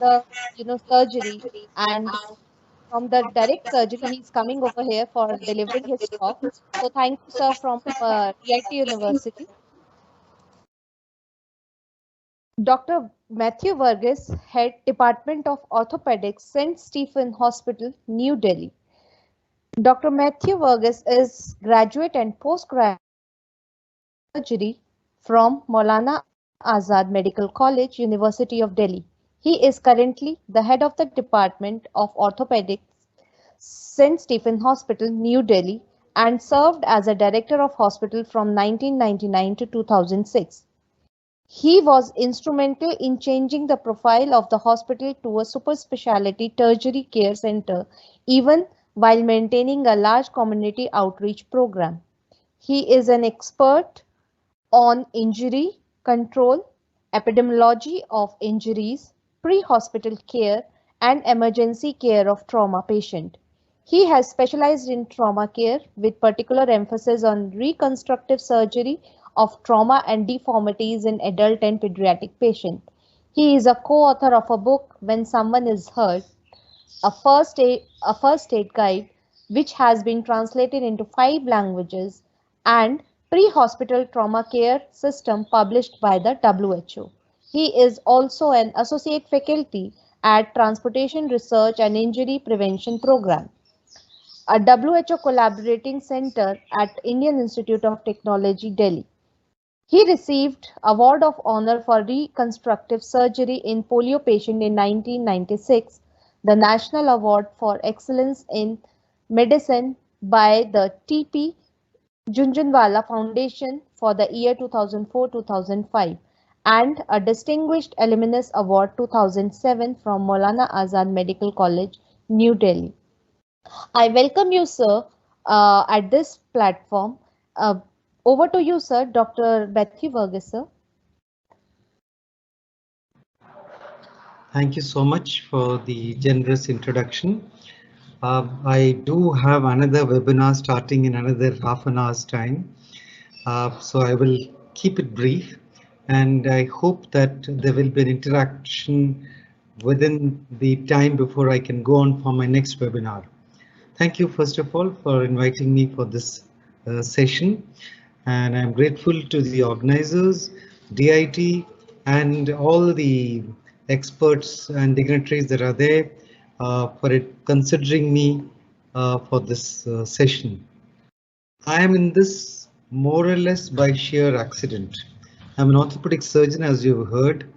the surgery, and from the direct surgery he's coming over here for delivering his talk. So thank you, sir, from RIT University. Dr. Matthew Varghese, Head Department of Orthopedics, St. Stephen Hospital, New Delhi. Dr. Matthew Varghese is graduate and postgraduate surgery from Maulana Azad Medical College, University of Delhi. He is currently the head of the Department of Orthopedics, St. Stephen Hospital, New Delhi, and served as a director of hospital from 1999 to 2006. He was instrumental in changing the profile of the hospital to a super specialty tertiary care center, even while maintaining a large community outreach program. He is an expert on injury control, epidemiology of injuries, pre-hospital care, and emergency care of trauma patient. He has specialized in trauma care with particular emphasis on reconstructive surgery of trauma and deformities in adult and pediatric patients. He is a co-author of a book, When Someone is Hurt, a first aid guide, which has been translated into 5 languages, and pre-hospital trauma care system published by the WHO. He is also an associate faculty at Transportation Research and Injury Prevention Program, a WHO collaborating center at Indian Institute of Technology, Delhi. He received Award of Honor for Reconstructive Surgery in Polio Patient in 1996, the National Award for Excellence in Medicine by the T.P. Jhunjhunwala Foundation for the year 2004-2005, and a Distinguished Alumnus Award 2007 from Maulana Azad Medical College, New Delhi. I welcome you, sir, at this platform. Uh, Over to you, sir, Dr. Matthew Varghese, sir. Thank you so much for the generous introduction. I do have another webinar starting in another half an hour's time. So I will keep it brief, and I hope that there will be an interaction within the time before I can go on for my next webinar. Thank you, first of all, for inviting me for this session, and I'm grateful to the organizers, DIT, and all the experts and dignitaries that are there for considering me for this session. I am in this more or less by sheer accident. I'm an orthopedic surgeon, as you've heard,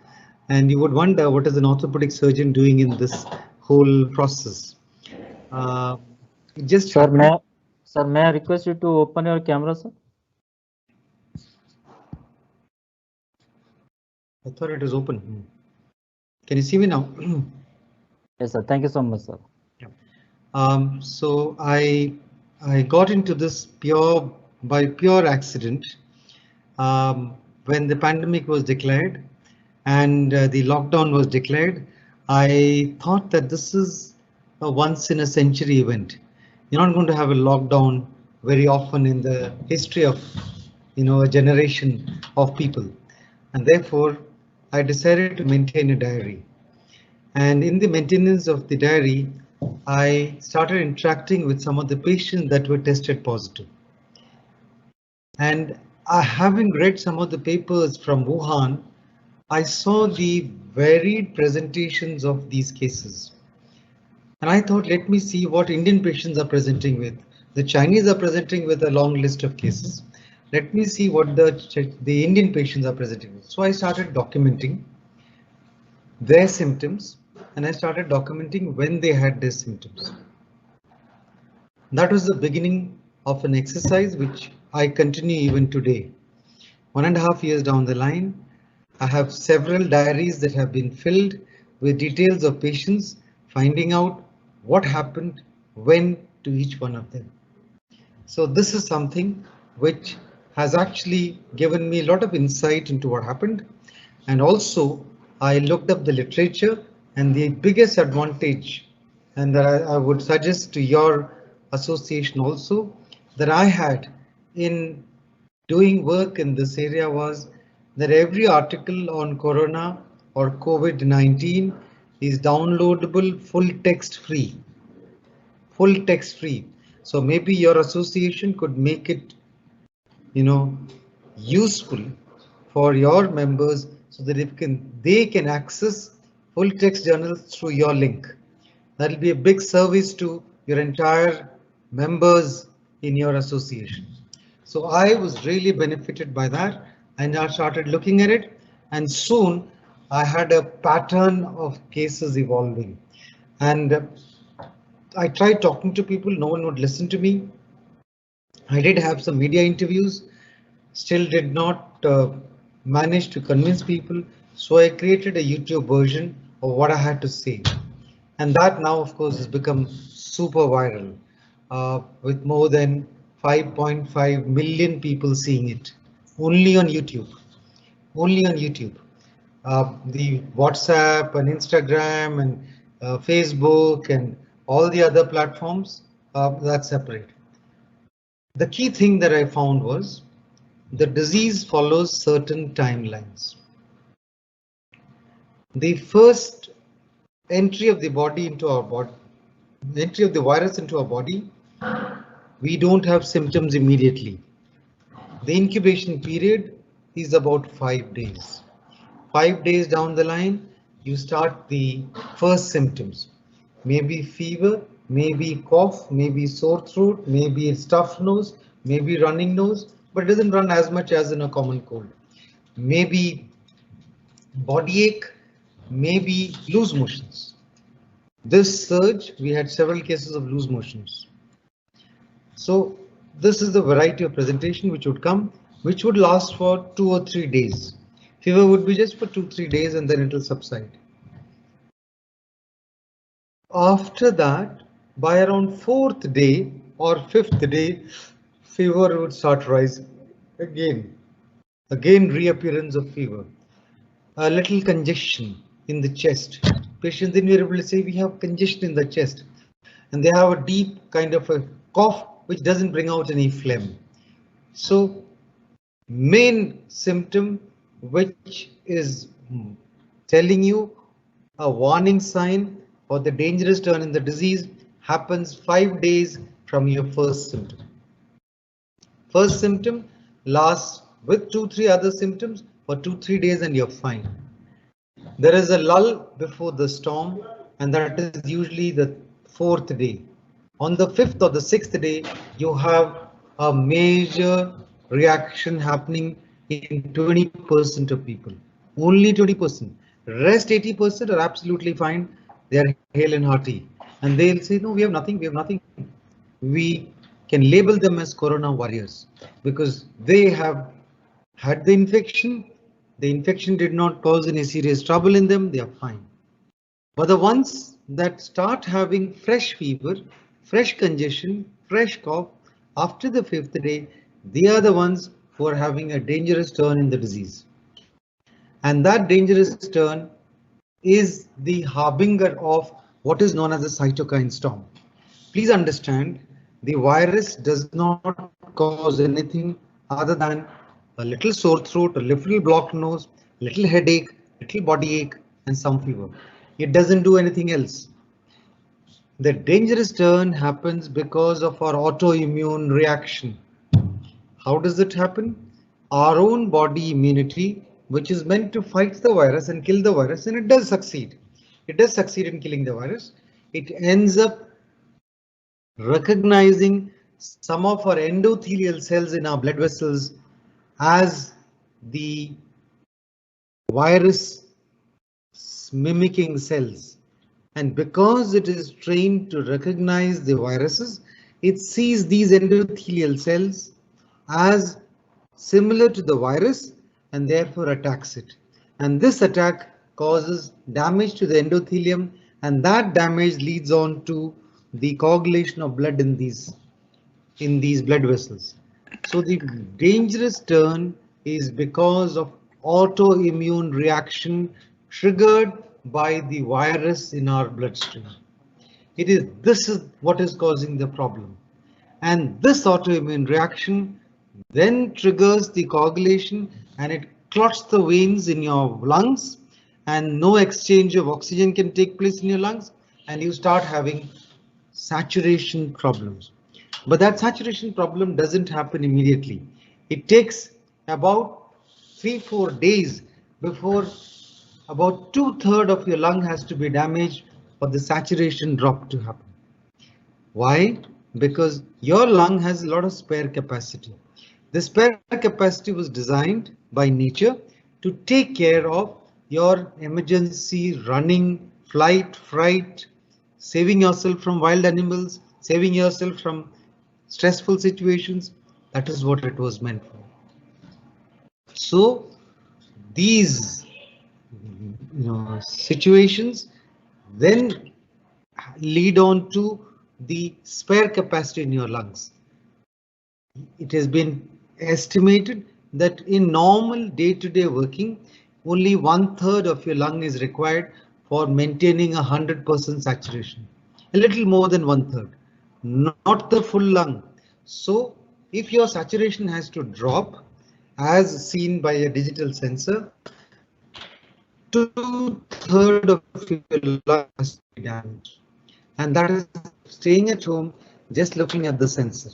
and you would wonder what is an orthopedic surgeon doing in this whole process. Uh, it just Sir, happened. may I request you to open your camera, sir? I thought it was open. Can you see me now? Yes, sir. Thank you so much, sir. So I got into this by pure accident when the pandemic was declared and the lockdown was declared. I thought that this is a once in a century event. You're not going to have a lockdown very often in the history of a generation of people, and therefore I decided to maintain a diary. And in the maintenance of the diary, I started interacting with some of the patients that were tested positive. And having read some of the papers from Wuhan, I saw the varied presentations of these cases. And I thought, let me see what Indian patients are presenting with. The Chinese are presenting with a long list of cases. Let me see what the Indian patients are presenting with. So I started documenting their symptoms, and I started documenting when they had their symptoms. That was the beginning of an exercise which I continue even today. 1.5 years down the line, I have several diaries that have been filled with details of patients, finding out what happened when to each one of them. So this is something which has actually given me a lot of insight into what happened, and also I looked up the literature, and the biggest advantage, and that I would suggest to your association also, that I had in doing work in this area was that every article on corona or COVID-19 is downloadable, full text free. Full text free. So maybe your association could make it, useful for your members so that they can access full text journals through your link. That will be a big service to your entire members in your association. So I was really benefited by that, and I started looking at it, and soon I had a pattern of cases evolving. And I tried talking to people, no one would listen to me. I did have some media interviews, still did not manage to convince people. So I created a YouTube version of what I had to say. And that now, of course, has become super viral with more than 5.5 million people seeing it only on YouTube. Only on YouTube. The WhatsApp and Instagram and Facebook and all the other platforms, that's separate. The key thing that I found was the disease follows certain timelines. The first entry of the body into our body, entry of the virus into our body, we don't have symptoms immediately. The incubation period is about 5 days. 5 days down the line, you start the first symptoms. Maybe fever, maybe cough, maybe sore throat, maybe stuffed nose, maybe running nose, but it doesn't run as much as in a common cold. Maybe body ache, maybe loose motions. This surge, we had several cases of loose motions. So this is the variety of presentation which would come, which would last for 2 or 3 days. Fever would be just for 2-3 days and then it will subside. After that, by around 4th day or 5th day, fever would start rising again. Again, reappearance of fever. A little congestion in the chest. Patients invariably say we have congestion in the chest, and they have a deep kind of a cough which doesn't bring out any phlegm. So main symptom which is telling you a warning sign for the dangerous turn in the disease happens 5 days from your first symptom. First symptom lasts with 2-3 other symptoms for 2-3 days and you're fine. There is a lull before the storm, and that is usually the 4th day. On the 5th or the 6th day, you have a major reaction happening in 20% of people. Only 20%. Rest 80% are absolutely fine. They are hale and hearty, and they'll say, no, we have nothing. We have nothing. We can label them as corona warriors because they have had the infection. The infection did not cause any serious trouble in them. They are fine. But the ones that start having fresh fever, fresh congestion, fresh cough after the 5th day, they are the ones who are having a dangerous turn in the disease. And that dangerous turn is the harbinger of what is known as a cytokine storm. Please understand, the virus does not cause anything other than a little sore throat, a little blocked nose, little headache, little body ache, and some fever. It doesn't do anything else. The dangerous turn happens because of our autoimmune reaction. How does it happen? Our own body immunity, which is meant to fight the virus and kill the virus, and it does succeed. It does succeed in killing the virus. It ends up recognizing some of our endothelial cells in our blood vessels as the virus mimicking cells. And because it is trained to recognize the viruses, it sees these endothelial cells as similar to the virus and therefore attacks it. And this attack causes damage to the endothelium, and that damage leads on to the coagulation of blood in these blood vessels. So the dangerous turn is because of autoimmune reaction triggered by the virus in our bloodstream. This is what is causing the problem. And this autoimmune reaction then triggers the coagulation and it clots the veins in your lungs, and no exchange of oxygen can take place in your lungs, and you start having saturation problems. But that saturation problem doesn't happen immediately. It takes about 3-4 days before about 2/3 of your lung has to be damaged for the saturation drop to happen. Why? Because your lung has a lot of spare capacity. The spare capacity was designed by nature to take care of your emergency running, flight, fright, saving yourself from wild animals, saving yourself from stressful situations. That is what it was meant for. So these situations then lead on to the spare capacity in your lungs. It has been estimated that in normal day-to-day working, only 1/3 of your lung is required for maintaining 100% saturation. A little more than 1/3, not the full lung. So if your saturation has to drop, as seen by a digital sensor, 2/3 of your lung has to be damaged. And that is staying at home, just looking at the sensor.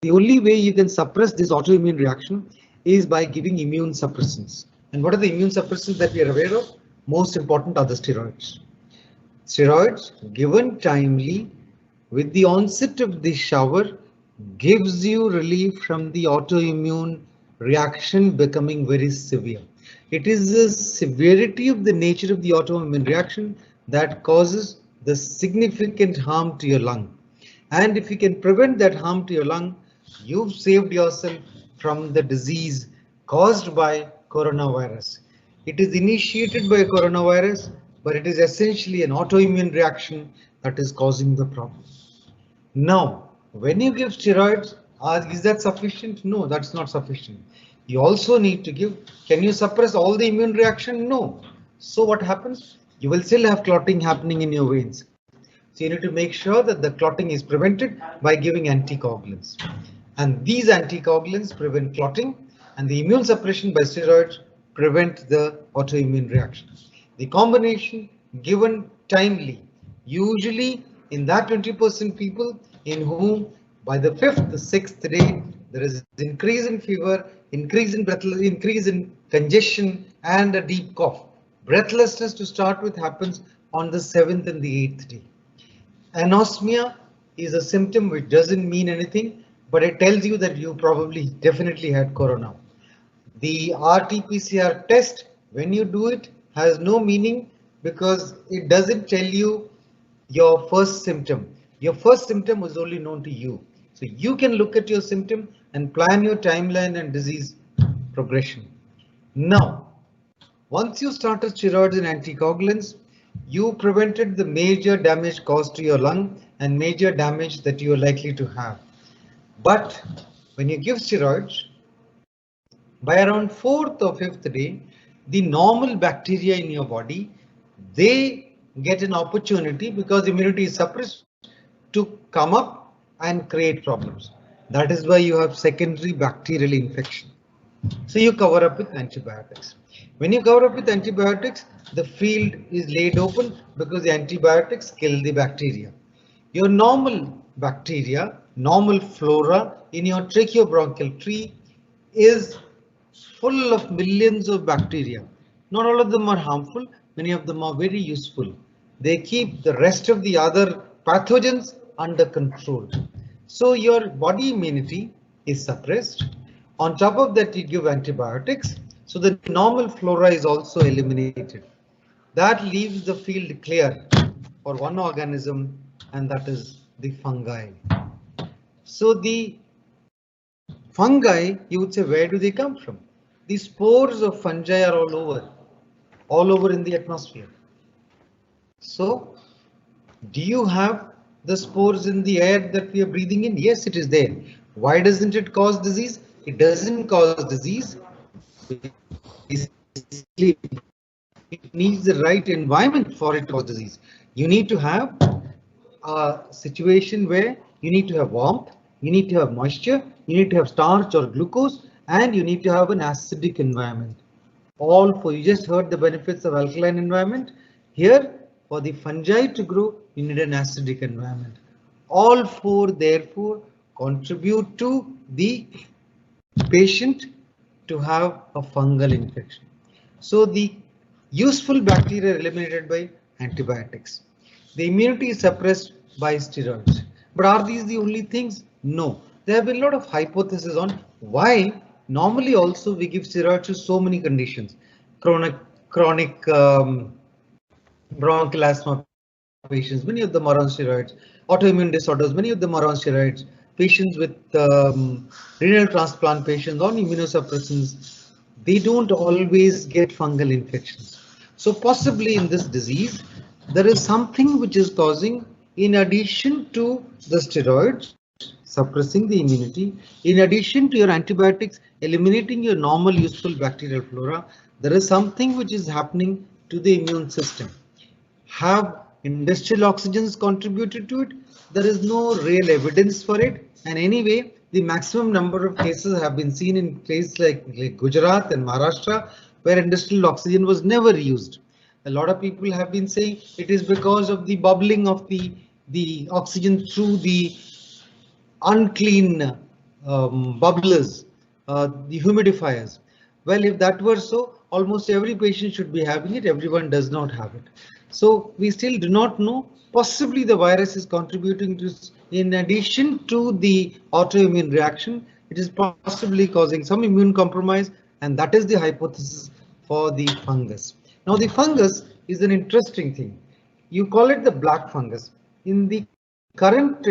The only way you can suppress this autoimmune reaction is by giving immune suppressants. And what are the immune suppressants that we are aware of? Most important are the steroids. Steroids given timely with the onset of the shower gives you relief from the autoimmune reaction becoming very severe. It is the severity of the nature of the autoimmune reaction that causes the significant harm to your lung. And if you can prevent that harm to your lung, you've saved yourself from the disease caused by coronavirus. It is initiated by coronavirus, but it is essentially an autoimmune reaction that is causing the problem. Now, when you give steroids, is that sufficient? No, that's not sufficient. You also need to give, can you suppress all the immune reaction? No. So what happens? You will still have clotting happening in your veins. So you need to make sure that the clotting is prevented by giving anticoagulants. And these anticoagulants prevent clotting, and the immune suppression by steroids prevent the autoimmune reaction. The combination given timely, usually in that 20% people in whom by the 5th, 6th day, there is increase in fever, increase in breathlessness, increase in congestion, and a deep cough. Breathlessness to start with happens on the 7th and the 8th day. Anosmia is a symptom which doesn't mean anything, but it tells you that you probably definitely had corona. The RT-PCR test, when you do it, has no meaning because it doesn't tell you your first symptom. Your first symptom was only known to you. So you can look at your symptom and plan your timeline and disease progression. Now, once you started steroids and anticoagulants, you prevented the major damage caused to your lung and major damage that you are likely to have. But when you give steroids, by around 4th or 5th day, the normal bacteria in your body, they get an opportunity because immunity is suppressed to come up and create problems. That is why you have secondary bacterial infection. So you cover up with antibiotics. When you cover up with antibiotics, the field is laid open because the antibiotics kill the bacteria. Your normal bacteria, normal flora in your tracheobronchial tree is full of millions of bacteria. Not all of them are harmful, many of them are very useful. They keep the rest of the other pathogens under control. So your body immunity is suppressed. On top of that, you give antibiotics, so the normal flora is also eliminated. That leaves the field clear for one organism, and that is the fungi. So the fungi, you would say, where do they come from? The spores of fungi are all over in the atmosphere. So, do you have the spores in the air that we are breathing in? Yes, it is there. Why doesn't it cause disease? It doesn't cause disease. It needs the right environment for it to cause disease. You need to have a situation where you need to have warmth, you need to have moisture, you need to have starch or glucose, and you need to have an acidic environment. All four. You just heard the benefits of alkaline environment. Here, for the fungi to grow, you need an acidic environment. All four, therefore, contribute to the patient to have a fungal infection. So the useful bacteria are eliminated by antibiotics. The immunity is suppressed by steroids. But are these the only things? No. There have been a lot of hypotheses on why normally also we give steroids to so many conditions. Chronic bronchial asthma patients, many of them are on steroids. Autoimmune disorders, many of them are on steroids. Patients with renal transplant patients on immunosuppressants, they don't always get fungal infections. So possibly in this disease, there is something which is causing, in addition to the steroids, suppressing the immunity, in addition to your antibiotics, eliminating your normal useful bacterial flora, there is something which is happening to the immune system. Have industrial oxygens contributed to it? There is no real evidence for it. And anyway, the maximum number of cases have been seen in places like Gujarat and Maharashtra, where industrial oxygen was never used. A lot of people have been saying it is because of the bubbling of the oxygen through the unclean bubblers, the humidifiers. Well, if that were so, almost every patient should be having it. Everyone does not have it. So we still do not know. Possibly the virus is contributing to, in addition to the autoimmune reaction, it is possibly causing some immune compromise, and that is the hypothesis for the fungus. Now the fungus is an interesting thing. You call it the black fungus. In the current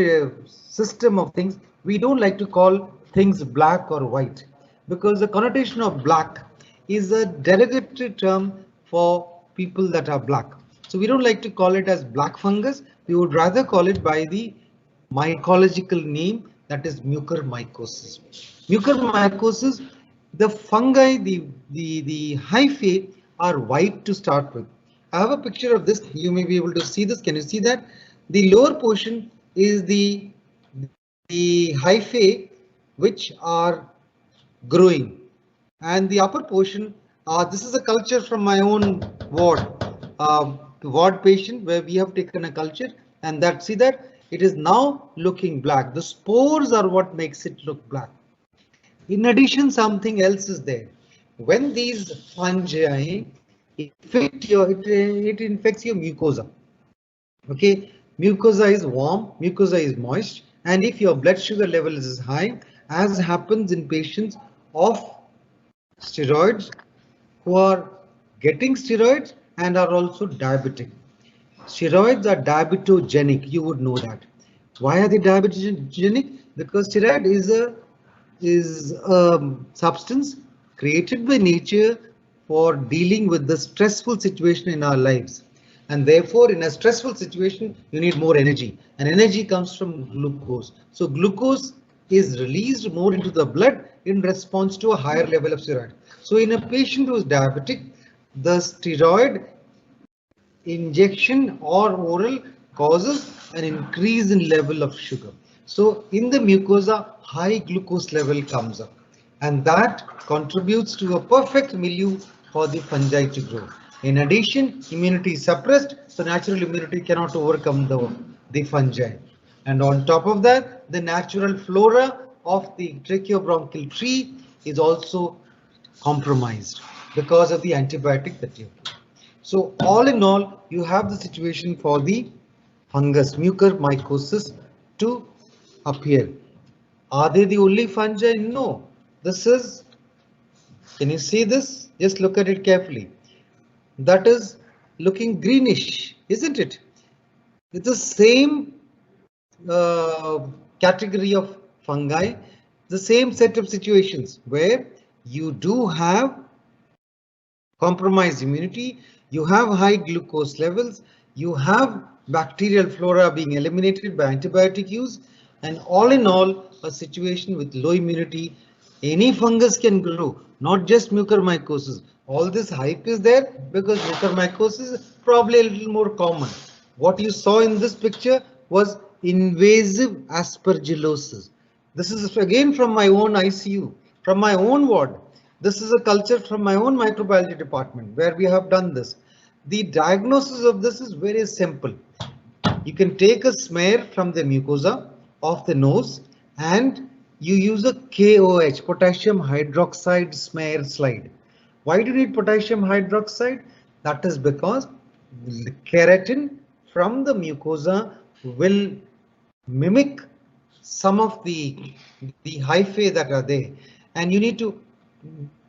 system of things, we don't like to call things black or white, because the connotation of black is a derogatory term for people that are black. So we don't like to call it as black fungus. We would rather call it by the mycological name, that is mucormycosis. Mucormycosis, the fungi, the hyphae are white to start with. I have a picture of this. You may be able to see this. Can you see that? The lower portion is the hyphae which are growing, and the upper portion, this is a culture from my own ward patient, where we have taken a culture, and that, see that it is now looking black. The spores are what makes it look black. In addition, something else is there. When these fungi infect it infects your mucosa. Okay, mucosa is warm, mucosa is moist, and if your blood sugar level is high, as happens in patients of steroids who are getting steroids and are also diabetic. Steroids are diabetogenic, you would know that. Why are they diabetogenic? Because steroid is a substance created by nature for dealing with the stressful situation in our lives. And therefore, in a stressful situation, you need more energy, and energy comes from glucose. So glucose is released more into the blood in response to a higher level of steroid. So in a patient who is diabetic, the steroid injection or oral causes an increase in level of sugar. So in the mucosa, high glucose level comes up, and that contributes to a perfect milieu for the fungi to grow. In addition, immunity is suppressed, so natural immunity cannot overcome the fungi. And on top of that, the natural flora of the tracheobronchial tree is also compromised because of the antibiotic that you give. So all in all, you have the situation for the fungus, mucormycosis, to appear. Are they the only fungi? No. This is, can you see this? Just look at it carefully. That is looking greenish, isn't it? It's the same category of fungi, the same set of situations where you do have compromised immunity, you have high glucose levels, you have bacterial flora being eliminated by antibiotic use, and all in all, a situation with low immunity. Any fungus can grow, not just mucormycosis. All this hype is there because mucormycosis is probably a little more common. What you saw in this picture was invasive aspergillosis. This is again from my own ICU, from my own ward. This is a culture from my own microbiology department where we have done this. The diagnosis of this is very simple. You can take a smear from the mucosa of the nose and you use a KOH, potassium hydroxide smear slide. Why do you need potassium hydroxide? That is because the keratin from the mucosa will mimic some of the hyphae that are there, and you need to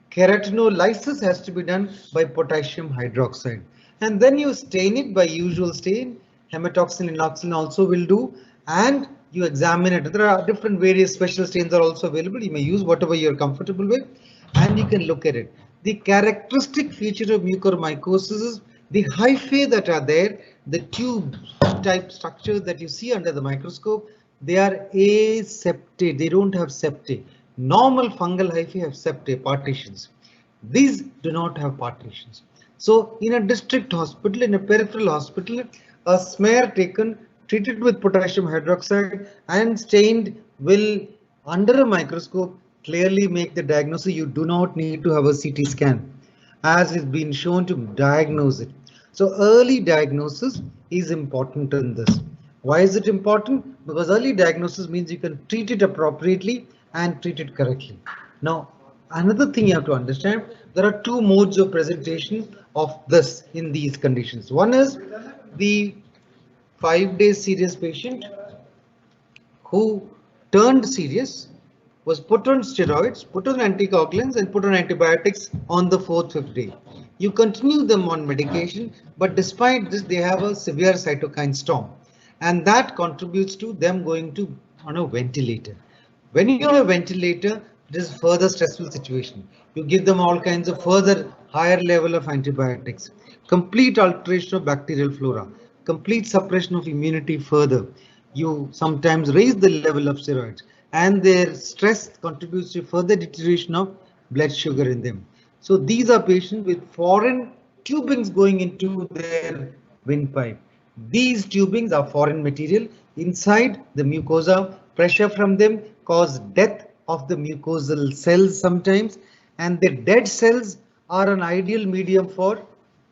keratinolysis has to be done by potassium hydroxide, and then you stain it by usual stain. Hematoxin and inoxin also will do, and you examine it. There are different various special stains are also available. You may use whatever you're comfortable with, and you can look at it. The characteristic feature of mucormycosis is the hyphae that are there, the tube type structures that you see under the microscope. They are aseptate. They don't have septae. Normal fungal hyphae have septae, partitions. These do not have partitions. So in a district hospital, in a peripheral hospital, a smear taken, treated with potassium hydroxide and stained will, under a microscope, clearly make the diagnosis. You do not need to have a CT scan, as is been shown to diagnose it. So early diagnosis is important in this. Why is it important? Because early diagnosis means you can treat it appropriately and treat it correctly. Now, another thing you have to understand, there are two modes of presentation of this in these conditions. One is the 5-day serious patient who turned serious, was put on steroids, put on anticoagulants and put on antibiotics on the 4th, 5th day. You continue them on medication, but despite this they have a severe cytokine storm, and that contributes to them going to on a ventilator. When you have a ventilator, it is further stressful situation. You give them all kinds of further higher level of antibiotics, complete alteration of bacterial flora, complete suppression of immunity further. You sometimes raise the level of steroids, and their stress contributes to further deterioration of blood sugar in them. So these are patients with foreign tubings going into their windpipe. These tubings are foreign material inside the mucosa. Pressure from them cause death of the mucosal cells sometimes, and the dead cells are an ideal medium for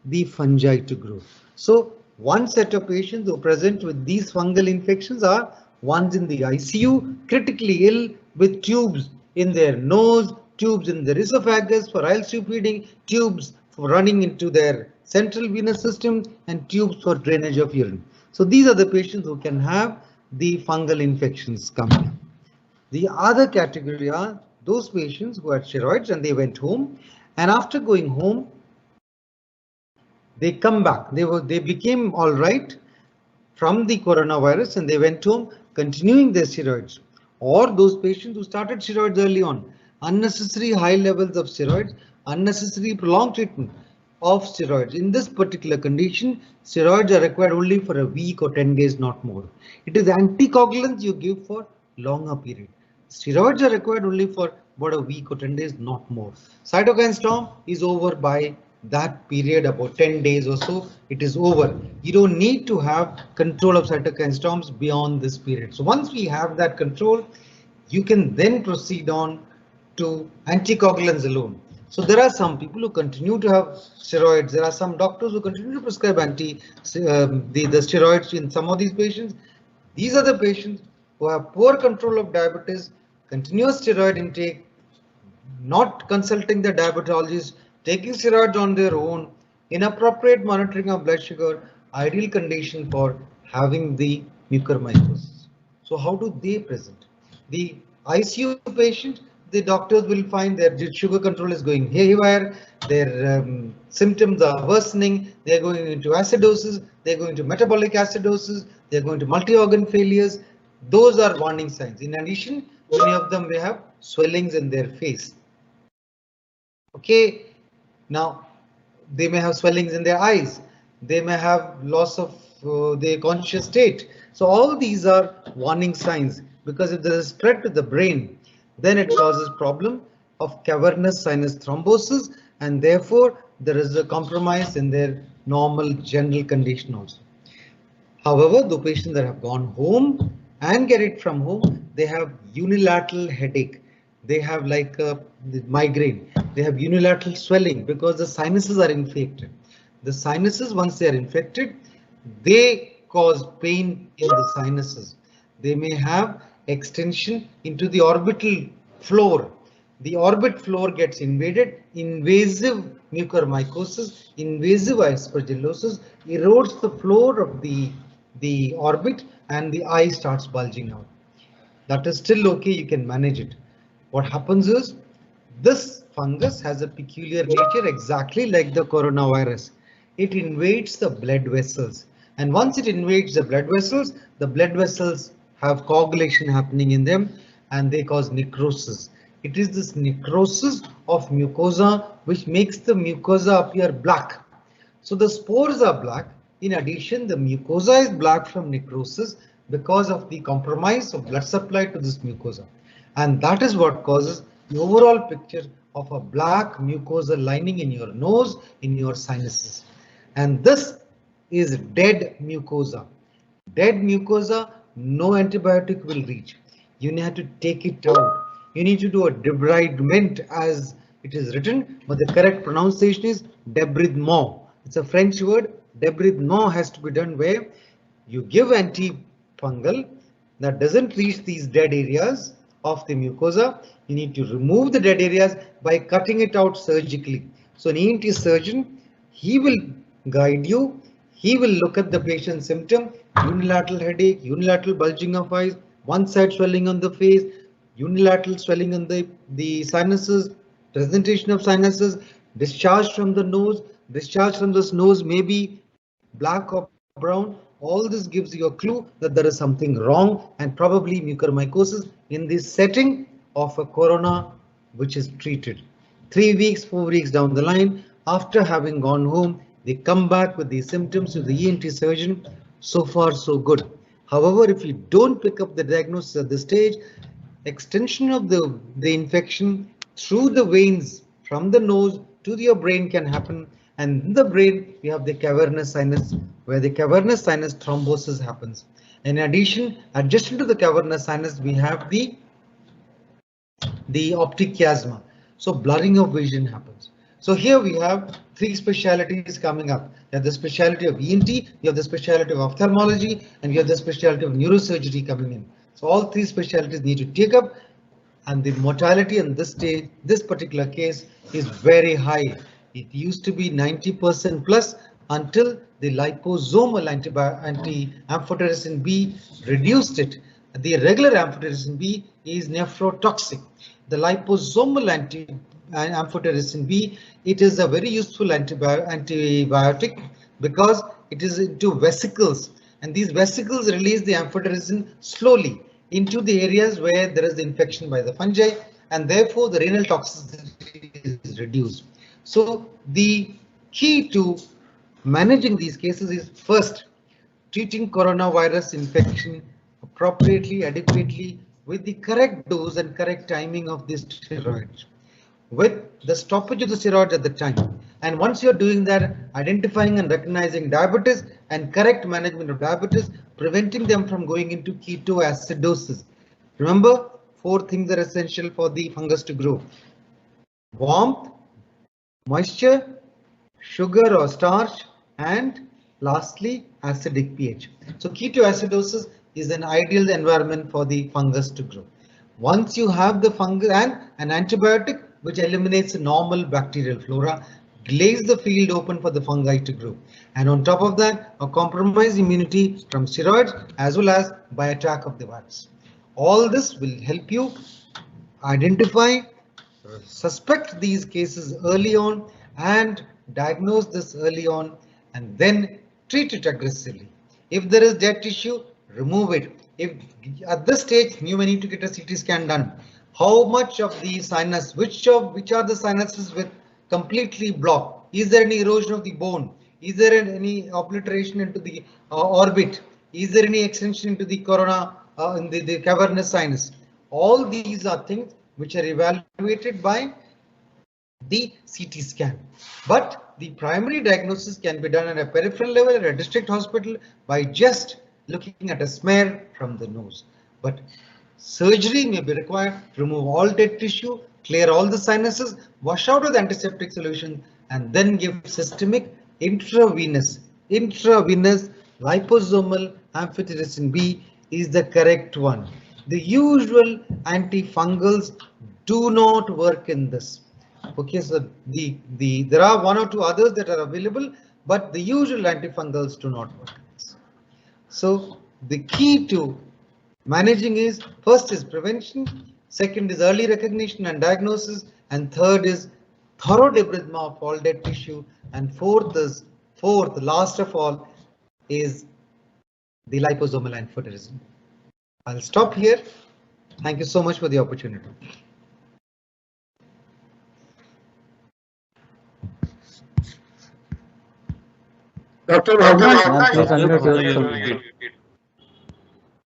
the fungi to grow. So one set of patients who present with these fungal infections are ones in the ICU, critically ill with tubes in their nose, tubes in their esophagus for IL-2 feeding, tubes for running into their central venous system, and tubes for drainage of urine. So these are the patients who can have the fungal infections coming. The other category are those patients who had steroids and they went home, and after going home, they come back. They became all right from the coronavirus and they went home continuing their steroids. Or those patients who started steroids early on, unnecessary high levels of steroids, unnecessary prolonged treatment of steroids. In this particular condition, steroids are required only for a week or 10 days, not more. It is anticoagulants you give for longer period. Steroids are required only for about a week or 10 days, not more. Cytokine storm is over by that period, about 10 days or so, it is over. You don't need to have control of cytokine storms beyond this period. So once we have that control, you can then proceed on to anticoagulants alone. So there are some people who continue to have steroids. There are some doctors who continue to prescribe the steroids in some of these patients. These are the patients who have poor control of diabetes, continuous steroid intake, not consulting the diabetologist, taking steroids on their own, inappropriate monitoring of blood sugar, ideal condition for having the mucormycosis. So how do they present? The ICU patient, the doctors will find their sugar control is going haywire, their symptoms are worsening, they're going into acidosis, they're going to metabolic acidosis, they're going to multi-organ failures. Those are warning signs. In addition, many of them may have swellings in their face. Okay, now they may have swellings in their eyes, they may have loss of their conscious state. So all these are warning signs, because if there is spread to the brain, then it causes problem of cavernous sinus thrombosis, and therefore there is a compromise in their normal general condition also. However, the patients that have gone home and get it from home, they have unilateral headache. They have like a migraine. They have unilateral swelling because the sinuses are infected. The sinuses, once they are infected, they cause pain in the sinuses. They may have extension into the orbital floor. The orbit floor gets invaded. Invasive mucormycosis, invasive aspergillosis erodes the floor of the orbit and the eye starts bulging out. That is still okay, you can manage it. What happens is this fungus has a peculiar nature exactly like the coronavirus. It invades the blood vessels, and once it invades the blood vessels have coagulation happening in them and they cause necrosis. It is this necrosis of mucosa which makes the mucosa appear black. So the spores are black. In addition, the mucosa is black from necrosis because of the compromise of blood supply to this mucosa. And that is what causes the overall picture of a black mucosa lining in your nose, in your sinuses. And this is dead mucosa. Dead mucosa, no antibiotic will reach. You need to take it out. You need to do a debridement as it is written, but the correct pronunciation is debridement. It's a French word. Debridement has to be done where you give antifungal that doesn't reach these dead areas of the mucosa. You need to remove the dead areas by cutting it out surgically. So an ENT surgeon, he will guide you. He will look at the patient's symptom, unilateral headache, unilateral bulging of eyes, one side swelling on the face, unilateral swelling on the sinuses, presentation of sinuses, discharge from the nose. Discharge from this nose may be black or brown. All this gives you a clue that there is something wrong and probably mucormycosis in this setting of a corona which is treated. 3 weeks, 4 weeks down the line, after having gone home, they come back with these symptoms to the ENT surgeon. So far, so good. However, if you don't pick up the diagnosis at this stage, extension of the infection through the veins from the nose to your brain can happen, and in the brain you have the cavernous sinus where the cavernous sinus thrombosis happens. In addition, adjacent to the cavernous sinus we have the optic chiasma, so blurring of vision happens. So here we have 3 specialties coming up. You have the specialty of ENT, you have the specialty of ophthalmology, and you have the specialty of neurosurgery coming in. So all 3 specialties need to take up, and the mortality in this particular case is very high. It used to be 90% plus until the liposomal anti-amphotericin B reduced it. The regular amphotericin B is nephrotoxic. The liposomal amphotericin B, it is a very useful antibiotic because it is into vesicles, and these vesicles release the amphotericin slowly into the areas where there is infection by the fungi, and therefore the renal toxicity is reduced. So the key to managing these cases is first treating coronavirus infection appropriately, adequately, with the correct dose and correct timing of the steroids, with the stoppage of the steroids at the time. And once you're doing that, identifying and recognizing diabetes and correct management of diabetes, preventing them from going into ketoacidosis. Remember, 4 things are essential for the fungus to grow: warmth, moisture, sugar or starch, and lastly acidic pH. So ketoacidosis is an ideal environment for the fungus to grow. Once you have the fungus and an antibiotic which eliminates the normal bacterial flora, lays the field open for the fungi to grow, and on top of that a compromised immunity from steroids as well as by attack of the virus. All this will help you identify, suspect these cases early on and diagnose this early on, and then treat it aggressively. If there is dead tissue, remove it. If at this stage you may need to get a CT scan done. How much of the sinus, which are the sinuses with completely blocked? Is there any erosion of the bone? Is there any obliteration into the orbit? Is there any extension into the corona in the cavernous sinus? All these are things which are evaluated by the CT scan. But the primary diagnosis can be done at a peripheral level at a district hospital by just looking at a smear from the nose. But Surgery may be required to remove all dead tissue, clear all the sinuses, wash out with antiseptic solution, and then give systemic intravenous liposomal amphotericin B is the correct one. The usual antifungals do not work in this. Okay, so there are one or two others that are available, but the usual antifungals do not work. So the key to managing is, first is prevention, second is early recognition and diagnosis, and third is thorough debridement of all dead tissue, and fourth, last of all, is the liposomal amphotericin. I'll stop here. Thank you so much for the opportunity. Dr. Bhavna, Please unmute yourself.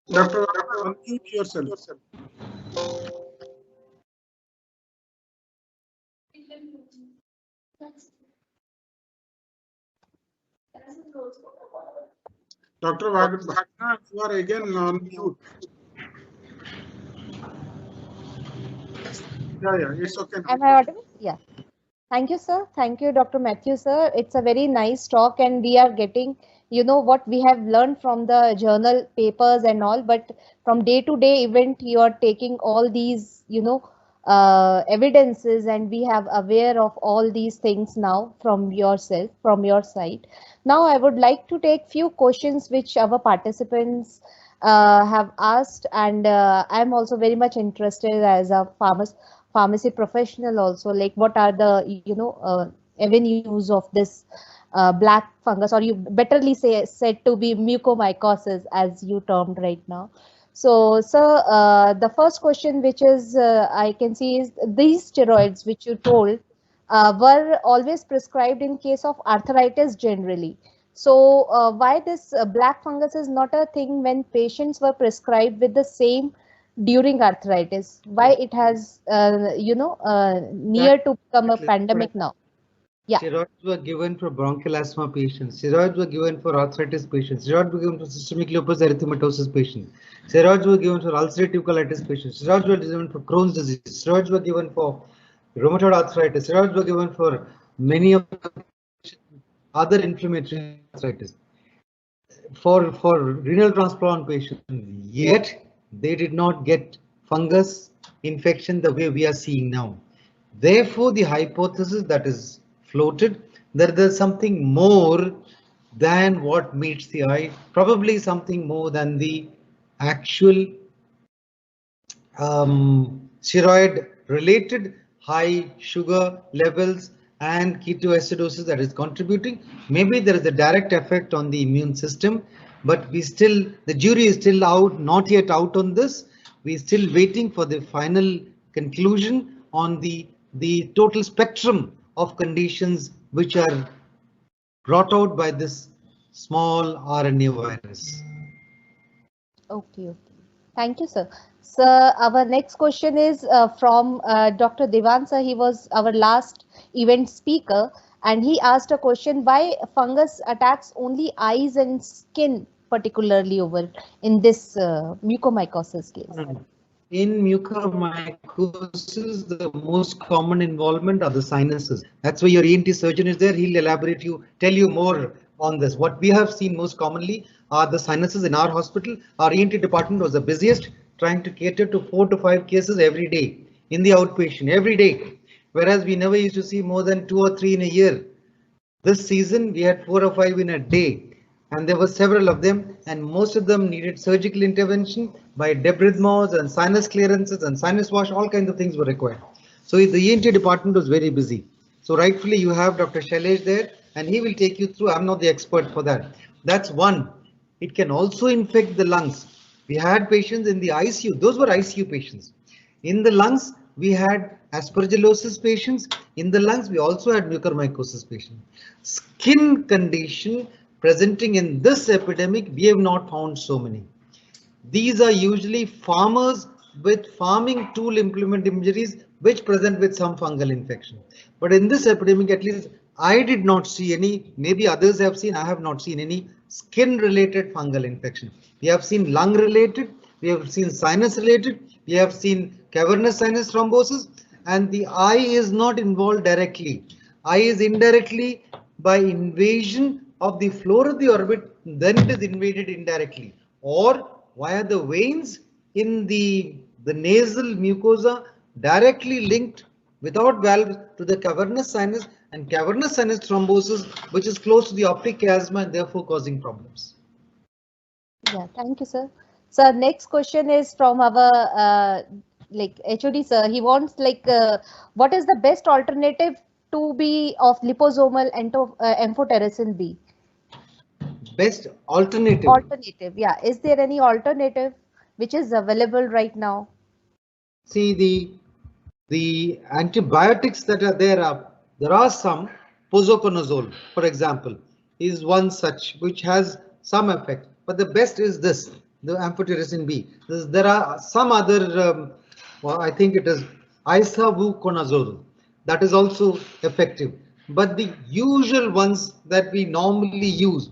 Dr. unmute yourself. Dr. Bhavna, you are again on mute. Yeah, it's okay. Am I audible? Yeah. Thank you, sir. Thank you, Dr. Matthew, sir. It's a very nice talk, and we are getting, what we have learned from the journal papers and all, but from day-to-day event, you are taking all these, evidences, and we have aware of all these things now from yourself, from your side. Now, I would like to take few questions which our participants have asked, and I'm also very much interested as a pharmacy professional also, like what are the avenues of this black fungus, or you betterly said to be mucormycosis as you termed right now. So sir, the first question which is I can see is these steroids which you told were always prescribed in case of arthritis generally. So why this black fungus is not a thing when patients were prescribed with the same during arthritis? Why it has near to become a pandemic now? Yeah. Steroids were given for bronchial asthma patients. Steroids were given for arthritis patients. Steroids were given for systemic lupus erythematosus patients. Steroids were given for ulcerative colitis patients. Steroids were given for Crohn's disease. Steroids were given for rheumatoid arthritis. Steroids were given for many of the other inflammatory arthritis. For renal transplant patients, yet they did not get fungus infection the way we are seeing now. Therefore, the hypothesis that is floated that there's something more than what meets the eye, probably something more than the actual steroid related high sugar levels and ketoacidosis that is contributing. Maybe there is a direct effect on the immune system, but the jury is still out, not yet out on this. We're still waiting for the final conclusion on the total spectrum of conditions which are brought out by this small RNA virus. Okay. Thank you, sir. So our next question is from Dr. Devan sir. He was our last event speaker, and he asked a question: why fungus attacks only eyes and skin, particularly over in this mucormycosis case? In mucormycosis, the most common involvement are the sinuses. That's why your ENT surgeon is there. He'll tell you more on this. What we have seen most commonly are the sinuses in our hospital. Our ENT department was the busiest, trying to cater to 4 to 5 cases every day in the outpatient every day, whereas we never used to see more than 2 or 3 in a year. This season we had 4 or 5 in a day, and there were several of them, and most of them needed surgical intervention by debridements and sinus clearances and sinus wash. All kinds of things were required. So the ENT department was very busy. So rightfully you have Dr. Shailesh there, and he will take you through. I'm not the expert for that. That's one. It can also infect the lungs. We had patients in the ICU. Those were ICU patients. In the lungs, we had aspergillosis patients. In the lungs, we also had mucormycosis patients. Skin condition presenting in this epidemic, we have not found so many. These are usually farmers with farming tool implement injuries which present with some fungal infection. But in this epidemic, at least I did not see any. Maybe others have seen. I have not seen any skin related fungal infection. We have seen lung related, we have seen sinus related, we have seen cavernous sinus thrombosis, and the eye is not involved directly. Eye is indirectly by invasion of the floor of the orbit, then it is invaded indirectly, or via the veins in the nasal mucosa directly linked without valves to the cavernous sinus, and cavernous sinus thrombosis, which is close to the optic chiasma and therefore causing problems. Yeah, thank you, sir. So next question is from our HOD sir. He wants what is the best alternative to be of liposomal amphotericin B? Best alternative. Alternative, yeah. Is there any alternative which is available right now? See, the antibiotics that are there are some. Posaconazole, for example, is one such which has some effect, but the best is this, the amphotericin B. There are some other, well, I think it is isavuconazole, that is also effective, but the usual ones that we normally use,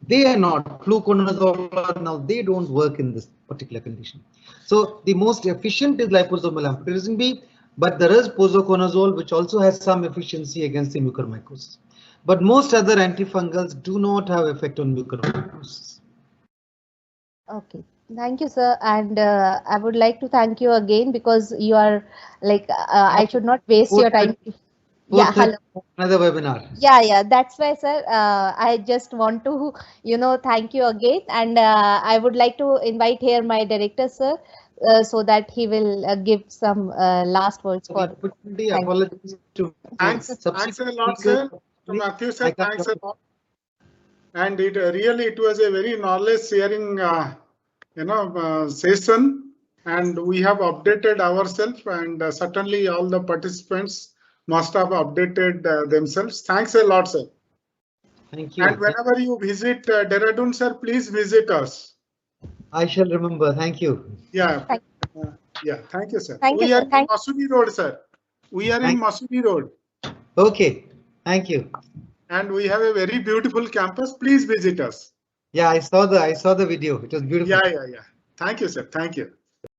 they are not. Fluconazole, now they don't work in this particular condition. So the most efficient is liposomal amphotericin B, but there is posaconazole, which also has some efficiency against the mucormycosis. But most other antifungals do not have effect on mucormycosis. Okay, thank you, sir. And I would like to thank you again because you are I should not waste your time. Yeah, hello. Another webinar. Yeah, that's why, sir. I just want to, thank you again, and I would like to invite here my director, sir, so that he will give some last words for. Apologies to thanks a lot, sir. Matthew sir, thanks a lot. And it was a very knowledge sharing, session, and we have updated ourselves, and certainly all the participants must have updated themselves. Thanks a lot, sir. Thank you. And whenever you visit Dehradun, sir, please visit us. I shall remember. Thank you. Yeah. Yeah. Thank you, sir. Thank we you, are sir. in Masudi Road, sir. We are in Masudi Road. Okay. Thank you. And we have a very beautiful campus. Please visit us. Yeah, I saw the video. It was beautiful. Yeah. Thank you, sir. Thank you.